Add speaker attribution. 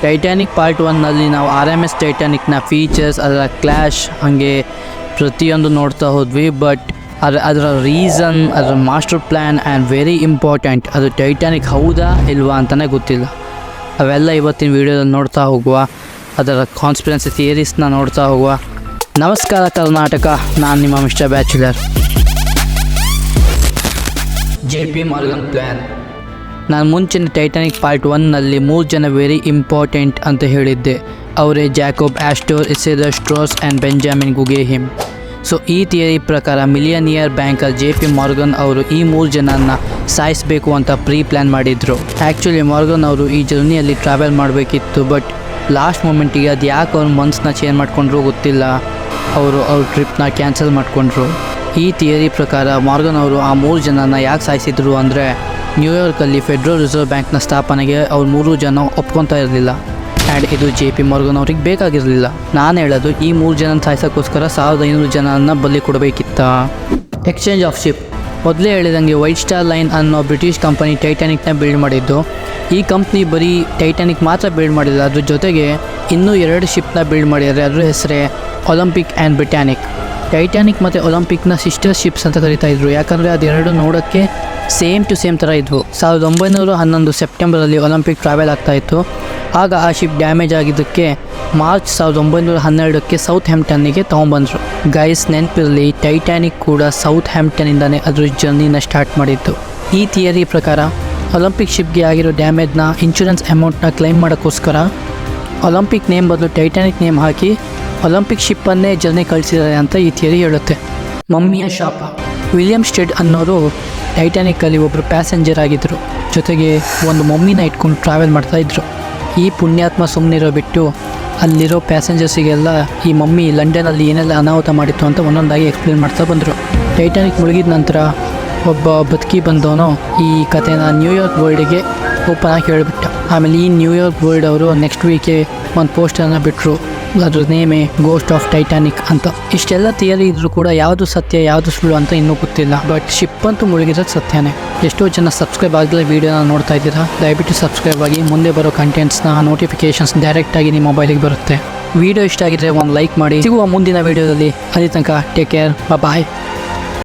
Speaker 1: ಟೈಟ್ಯಾನಿಕ್ part 1ನಲ್ಲಿ ನಾವು RMS ಟೈಟ್ಯಾನಿಕ್ನ features, ಅದರ clash, ಹಾಗೆ ಪ್ರತಿಯೊಂದು ನೋಡ್ತಾ ಹೋದ್ವಿ. ಬಟ್ ಅದರ ರೀಸನ್, ಅದರ master plan and very important, ಅದು ಟೈಟ್ಯಾನಿಕ್ ಹೌದಾ ಇಲ್ವಾ ಅಂತಲೇ ಗೊತ್ತಿಲ್ಲ. ಅವೆಲ್ಲ ಇವತ್ತಿನ ವೀಡಿಯೋದಲ್ಲಿ ನೋಡ್ತಾ ಹೋಗುವ. ಅದರ ಕಾನ್ಸ್ಪಿರೆನ್ಸಿ ಥಿಯರೀಸ್ನ ನೋಡ್ತಾ ಹೋಗುವ. ನಮಸ್ಕಾರ ಕರ್ನಾಟಕ, ನಾನು ನಿಮ್ಮ mister bachelor. JP Morgan plan. ನಾನು ಮುಂಚಿನ ಟೈಟ್ಯಾನಿಕ್ ಪಾರ್ಟ್ 1ನಲ್ಲಿ 3 ಜನ ವೆರಿ ಇಂಪಾರ್ಟೆಂಟ್ ಅಂತ ಹೇಳಿದ್ದೆ. ಅವರೇ Jacob Astor, Isidor Straus and Benjamin Guggenheim. So ಈ ಥಿಯರಿ ಪ್ರಕಾರ ಮಿಲಿಯನಿಯರ್ ಬ್ಯಾಂಕರ್ JP ಮಾರ್ಗನ್ ಅವರು ಈ 3 ಜನನ ಸಾಯಿಸಬೇಕು ಅಂತ ಪ್ಲಾನ್ ಮಾಡಿದರು. ಆ್ಯಕ್ಚುಲಿ ಮಾರ್ಗನ್ ಅವರು ಈ ಜರ್ನಿಯಲ್ಲಿ ಟ್ರಾವೆಲ್ ಮಾಡಬೇಕಿತ್ತು. ಬಟ್ ಲಾಸ್ಟ್ ಮೂಮೆಂಟಿಗೆ ಅದು ಯಾಕೆ ಅವ್ರ ಮನ್ಸನ್ನ ಚೇಂಜ್ ಮಾಡಿಕೊಂಡ್ರು ಗೊತ್ತಿಲ್ಲ, ಅವರು ಅವ್ರ ಟ್ರಿಪ್ನ ಕ್ಯಾನ್ಸಲ್ ಮಾಡಿಕೊಂಡ್ರು. ಈ ಥಿಯರಿ ಪ್ರಕಾರ ಮಾರ್ಗನ್ ಅವರು ಆ 3 ಜನನ ಯಾಕೆ ಸಾಯಿಸಿದ್ರು ಅಂದರೆ, ನ್ಯೂಯಾರ್ಕಲ್ಲಿ ಫೆಡ್ರಲ್ ರಿಸರ್ವ್ ಬ್ಯಾಂಕ್ನ ಸ್ಥಾಪನೆಗೆ ಅವ್ರು 3 ಜನ ಒಪ್ಕೊತಾ ಇರಲಿಲ್ಲ. ಆ್ಯಂಡ್ ಇದು JP ಮಾರ್ಗನ್ ಅವ್ರಿಗೆ ಬೇಕಾಗಿರಲಿಲ್ಲ. ನಾನು ಹೇಳೋದು, ಈ 3 ಜನ ಸಾಯಿಸೋಕ್ಕೋಸ್ಕರ 1500 ಜನನ ಬಲಿ ಕೊಡಬೇಕಿತ್ತ. Exchange of ship. ಮೊದಲೇ ಹೇಳಿದಂಗೆ ವೈಟ್ ಸ್ಟಾರ್ ಲೈನ್ ಅನ್ನೋ ಬ್ರಿಟಿಷ್ ಕಂಪನಿ ಟೈಟ್ಯಾನಿಕ್ನ ಬಿಲ್ಡ್ ಮಾಡಿದ್ದು. ಈ ಕಂಪ್ನಿ ಬರೀ ಟೈಟ್ಯಾನಿಕ್ ಮಾತ್ರ ಬಿಲ್ಡ್ ಮಾಡಿಲ್ಲ, ಅದ್ರ ಜೊತೆಗೆ ಇನ್ನೂ 2 ಶಿಪ್ನ ಬಿಲ್ಡ್ ಮಾಡಿದ್ದಾರೆ. ಅದರ ಹೆಸರೇ ಒಲಿಂಪಿಕ್ ಆ್ಯಂಡ್ ಬ್ರಿಟ್ಯಾನಿಕ್. ಟೈಟ್ಯಾನಿಕ್ ಮತ್ತು ಒಲಿಂಪಿಕ್ನ ಸಿಸ್ಟರ್ ಶಿಪ್ಸ್ ಅಂತ ಕರಿತಾ ಇದ್ರು, ಯಾಕಂದರೆ ಅದೆರಡು ನೋಡೋಕ್ಕೆ ಸೇಮ್ ಟು ಸೇಮ್ ಥರ ಇದ್ವು. 1911 ಸೆಪ್ಟೆಂಬರಲ್ಲಿ ಒಲಿಂಪಿಕ್ ಟ್ರಾವೆಲ್ ಆಗ್ತಾಯಿತ್ತು. ಆಗ ಆ ಶಿಪ್ ಡ್ಯಾಮೇಜ್ ಆಗಿದ್ದಕ್ಕೆ ಮಾರ್ಚ್ 1912ಕ್ಕೆ ಸೌತ್ ಹ್ಯಾಂಪ್ಟನ್ನಿಗೆ ತೊಗೊಂಬಂದರು. ಗೈಸ್ ನೆನಪಿರಲಿ, ಟೈಟ್ಯಾನಿಕ್ ಕೂಡ ಸೌತ್ ಹ್ಯಾಂಪ್ಟನ್ನಿಂದನೇ ಅದ್ರ ಜರ್ನಿನ ಸ್ಟಾರ್ಟ್ ಮಾಡಿತ್ತು. ಈ ಥಿಯರಿ ಪ್ರಕಾರ ಒಲಿಂಪಿಕ್ ಶಿಪ್ಗೆ ಆಗಿರೋ ಡ್ಯಾಮೇಜ್ನ ಇನ್ಶೂರೆನ್ಸ್ ಅಮೌಂಟ್ನ ಕ್ಲೈಮ್ ಮಾಡೋಕ್ಕೋಸ್ಕರ ಒಲಿಂಪಿಕ್ ನೇಮ್ ಬದಲು ಟೈಟ್ಯಾನಿಕ್ ನೇಮ್ ಹಾಕಿ ಒಲಿಂಪಿಕ್ ಶಿಪ್ಪನ್ನೇ ಜರ್ನಿ ಕಳಿಸಿದ್ದಾರೆ ಅಂತ ಈ ಥಿಯರಿ ಹೇಳುತ್ತೆ. ಮಮ್ಮಿಯ ಶಾಪ. ವಿಲಿಯಮ್ ಸ್ಟೆಡ್ ಅನ್ನೋರು ಟೈಟ್ಯಾನಿಕ್ಕಲ್ಲಿ ಒಬ್ಬರು ಪ್ಯಾಸೆಂಜರ್ ಆಗಿದ್ದರು. ಜೊತೆಗೆ ಒಂದು ಮಮ್ಮಿನ ಇಟ್ಕೊಂಡು ಟ್ರಾವೆಲ್ ಮಾಡ್ತಾಯಿದ್ರು. ಈ ಪುಣ್ಯಾತ್ಮ ಸುಮ್ಮನಿರೋ ಬಿಟ್ಟು ಅಲ್ಲಿರೋ ಪ್ಯಾಸೆಂಜರ್ಸಿಗೆಲ್ಲ ಈ ಮಮ್ಮಿ ಲಂಡನಲ್ಲಿ ಏನೆಲ್ಲ ಅನಾಹುತ ಮಾಡಿತ್ತು ಅಂತ ಒಂದೊಂದಾಗಿ ಎಕ್ಸ್ಪ್ಲೇನ್ ಮಾಡ್ತಾ ಬಂದರು. ಟೈಟ್ಯಾನಿಕ್ ಮುಳುಗಿದ ನಂತರ ಒಬ್ಬ ಬದುಕಿ ಬಂದವನು ಈ ಕಥೆನ ನ್ಯೂಯಾರ್ಕ್ ವರ್ಲ್ಡಿಗೆ ಓಪನ್ ಆಗಿ ಹೇಳಿಬಿಟ್ಟ. ಆಮೇಲೆ ಈ ನ್ಯೂಯಾರ್ಕ್ ವರ್ಲ್ಡ್ ಅವರು ನೆಕ್ಸ್ಟ್ ವೀಕೆ ಒಂದು ಪೋಸ್ಟರ್ನ ಬಿಟ್ಟರು, ಅದ್ರ ನೇಮೇ ಗೋಸ್ಟ್ ಆಫ್ ಟೈಟ್ಯಾನಿಕ್ ಅಂತ. ಇಷ್ಟೆಲ್ಲ ಥಿಯರಿ ಇದ್ರೂ ಕೂಡ ಯಾವುದು ಸತ್ಯ ಯಾವುದು ಸುಳ್ಳು ಅಂತ ಇನ್ನೂ ಗೊತ್ತಿಲ್ಲ. ಬಟ್ ಶಿಪ್ ಅಂತೂ ಮುಳುಗಿರೋದು ಸತ್ಯನೇ. ಎಷ್ಟೋ ಜನ ಸಬ್ಸ್ಕ್ರೈಬ್ ಆಗಲೇ ವೀಡಿಯೋನ ನೋಡ್ತಾ ಇದ್ದೀರಾ, ದಯವಿಟ್ಟು ಸಬ್ಸ್ಕ್ರೈಬ್ ಆಗಿ. ಮುಂದೆ ಬರೋ ಕಂಟೆಂಟ್ಸ್ನ ನೋಟಿಫಿಕೇಷನ್ಸ್ ಡೈರೆಕ್ಟಾಗಿ ನಿಮ್ಮ ಮೊಬೈಲಿಗೆ ಬರುತ್ತೆ. ವಿಡಿಯೋ ಇಷ್ಟ ಆಗಿದ್ರೆ ಒಂದು ಲೈಕ್ ಮಾಡಿ. ಸಿಗುವ ಮುಂದಿನ ವೀಡಿಯೋದಲ್ಲಿ. ಅಲ್ಲಿ ತನಕ ಟೇಕ್ ಕೇರ್, ಬಾಯ್.